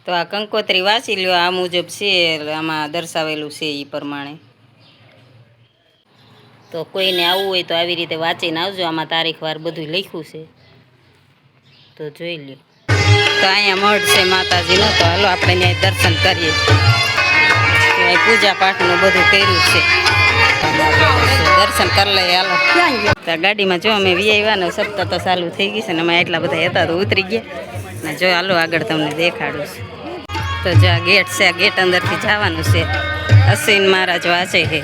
તો આ કંકોત્રી વાંચી લ્યો, આ મુજબ છે, આમાં દર્શાવેલું છે એ પ્રમાણે. તો કોઈને આવવું હોય તો આવી રીતે વાંચીને આવજો, આમાં તારીખ વાર બધું લખ્યું છે, તો જોઈ લ્યો. તો અહીંયા મઢ છે માતાજીનો, તો હાલો આપણે ત્યાં દર્શન કરીએ. પૂજા પાઠનું બધું કર્યું છે, દર્શન કરી લઈએ હાલો. તો ગાડીમાં જો અમે વીઆઈવાનો સપ્તાહ તો ચાલુ થઈ ગઈ છે ને, અમે એટલા બધા હતા તો ઉતરી ગયા ને. જો હાલો આગળ તમને દેખાડું છે. તો જો આ ગેટ છે, આ ગેટ અંદરથી જવાનું છે. અશ્વિન મહારાજ વાંચે છે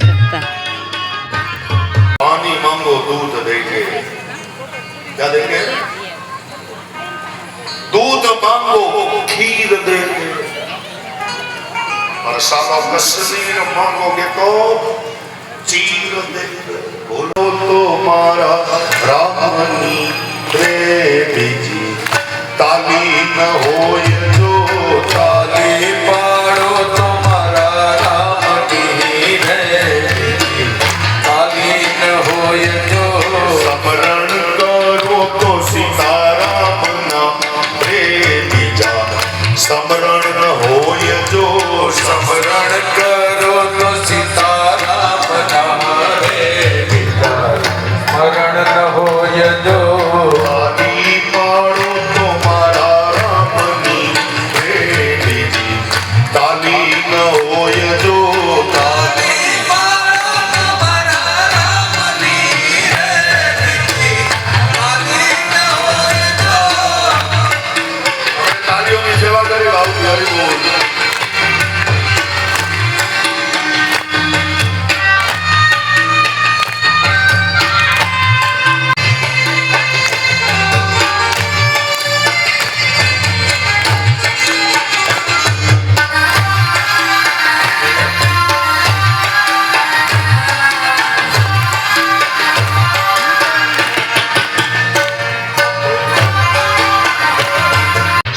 સપ્તાહ. पानी मांगो दूध देंगे, क्या देंगे? दूध मांगो खीर देंगे, और साला कश्मीर मांगोगे तो चीर देंगे. बोलो तो मारा रामनी प्रेमी जी, ताली न होए जो ताली पाड़ो तुम्हारा रामनी प्रेमी जी, ताली न होए जो स्मरण करो तो सीताराम ना प्रेमी जा, स्मरण न होए जो स्मरण करो तो सीताराम ना प्रेमी जा, स्मरण न होए जो ताली पाड़ो तुम्हारा रामनी प्रेमी जी, ताली न होए जो सेवा करे बाबू हरि बोल.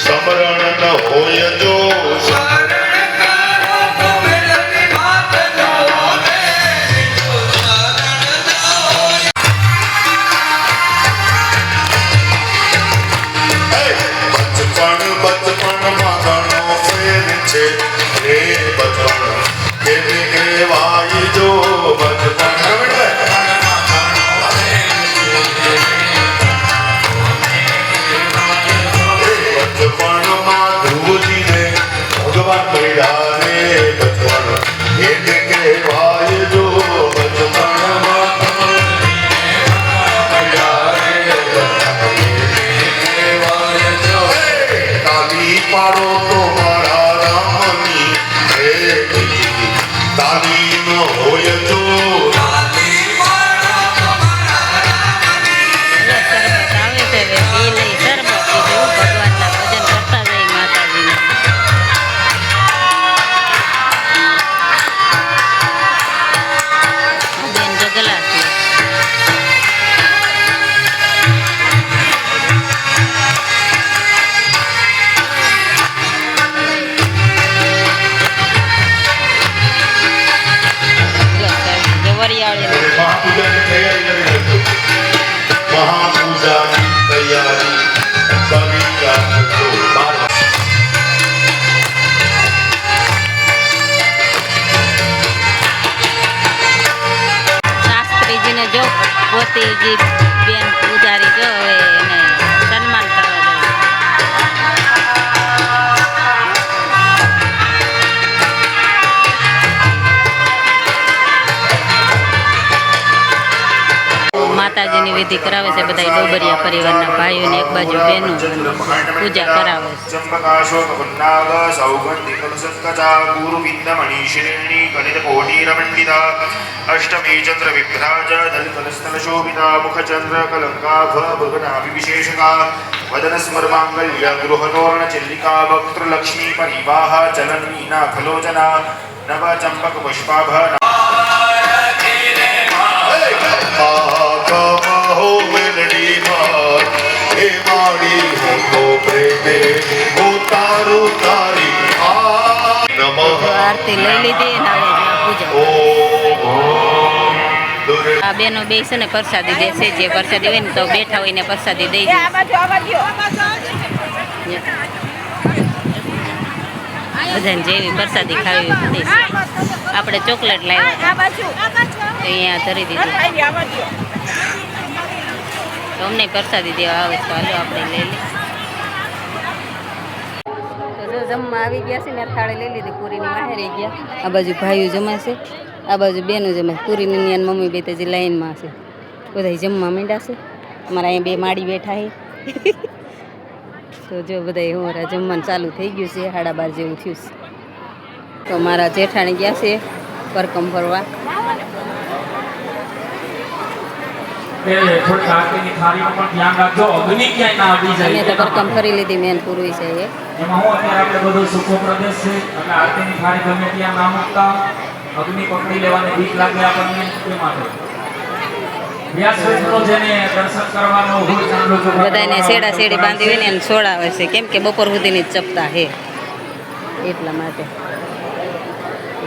स्मरण न होय जो बचपन बचपन मागणो फेर छे रे बचपन के वाई जो बचपन बचपन मां ध्रुवजी ने भगवान बैठा रे बचपन के वाई जो बचपन मां पाड़ो तो मारा रामनी प्रेमी जी, ताली न होय जो महापूजा की तैयारी सभी का શાસ્ત્રી જીને જો પોતીજી બેન પૂજારી જો હવે એને સન્માન કરવા જોઈએ. માતાજીની વિધિ કરાવે છે બધા ડોબરિયા પરિવારના ભાઈઓને, એક બાજુ બહેનો પૂજા કરાવે છે. चंपकाशोक पुन्नाग सौगंधि कलसत्कचा गुरुविंद मणिश्रेणी गणित कोटिरमंडिता अष्टमी चंद्र विभ्राज दल कलस्थल शोभिता मुख चंद्र कलंकाभ भगनाभि विशेषका वदन स्मरमांगल्य गृहतोरण चिल्लिका वक्त्र लक्ष्मी परिवाह चलन मीना फलोजना नव चंपक पुष्पाभ हो मेलडी मार हे माड़ी हो तो प्रेमे हो तारू तारी आ नमः આરતી લઈ લીધી ને હવે પૂજા. આ બેનો બે છે ને પ્રસાદી દેશે, જે પ્રસાદી હોય ને તો બેઠા હોય ને પ્રસાદી દઈ દે. બધાને જેવી પ્રસાદી ખાવી હોય બધી છે. આપણે ચોકલેટ લાવ્યા તો અહીંયા ધરી દીધી. તો અમને પ્રસાદી દેવા આવે તો હાલો આપણે લઈ લઈએ. તો જો જમવા આવી ગયા છે ને થાળી લઈ લીધી પૂરીની માહેરી ગયા. આ બાજુ ભાઈઓ જમાશે, આ બાજુ બેનો જમાશે. પૂરીની ની મમ્મી બે તો જે લાઈનમાં છે બધા જમવા માંડ્યા છે. અમારા અહીંયા બે માડી બેઠા છે. તો જો બધા અમારા જમવાનું ચાલુ થઈ ગયું છે, 12:30 જેવું થયું છે. તો મારા જેઠાણી ગયા છે પરકમ ફરવા. અમે તો પરકમ ફરી લીધી. મેન પૂરું છે એ. એમાં હું અત્યારે આપણે બધો સુખો પ્રદેશ છે એટલે આરતીની થાળી ગમે ત્યાં ના મૂકતા, અગ્નિ પકડી લેવાની બીક લાગે આપણને તે માટે વ્યાસનો જેને દર્શન કરવાનો હોય ચાંદલો ચોખા બધાને શેડા શેડી બાંધી હોય ને એને છોડાવે છે, કેમ કે બપોર સુધીની જ ચપતા છે એટલા માટે.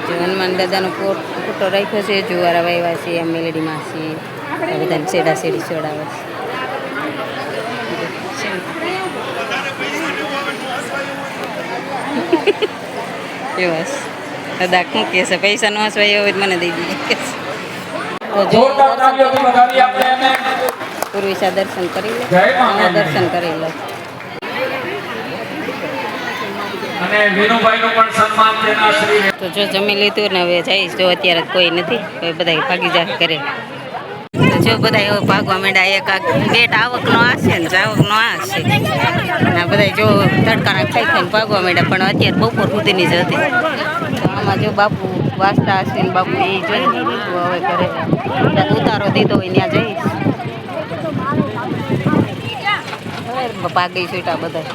જો હનુમાન દાદાનો ફોટો રાખ્યો છે, જુવારા વાવ્યા છે, આ મેલડીમાં છે, બધાને શેડા શેડી છોડાવે છે. બસ દાદા શું કહે છે, પૈસા ન હસવાય એવું મને દઈ દીધી. તો જો પૂર્વિશા દર્શન કરી લે, અહીંયા દર્શન કરી લે. અને વિનુભાઈનું પણ સન્માન તેના શ્રી તો જો જમી લીધું ને હવે જઈશ. જો અત્યારે કોઈ નથી, હવે બધા ભાગી જાય કરે. તો જો બધા એવો ભાગવા માંડ્યા. એક બેટ આવકનો આ છે ને જાવકનો આ છે. અને બધા જો તડકાના ખાઈ ખાઈને ભાગવા માંડ્યા. પણ અત્યારે બપોર સુધીની જ હતી. તો આમાં જો બાપુ વાંચતા હશે ને બાપુ એ જોઈ લીધું હવે કરે. ઉતારો દીધો હોય ત્યાં જઈશ. હવે ભાગી છૂટા બધા.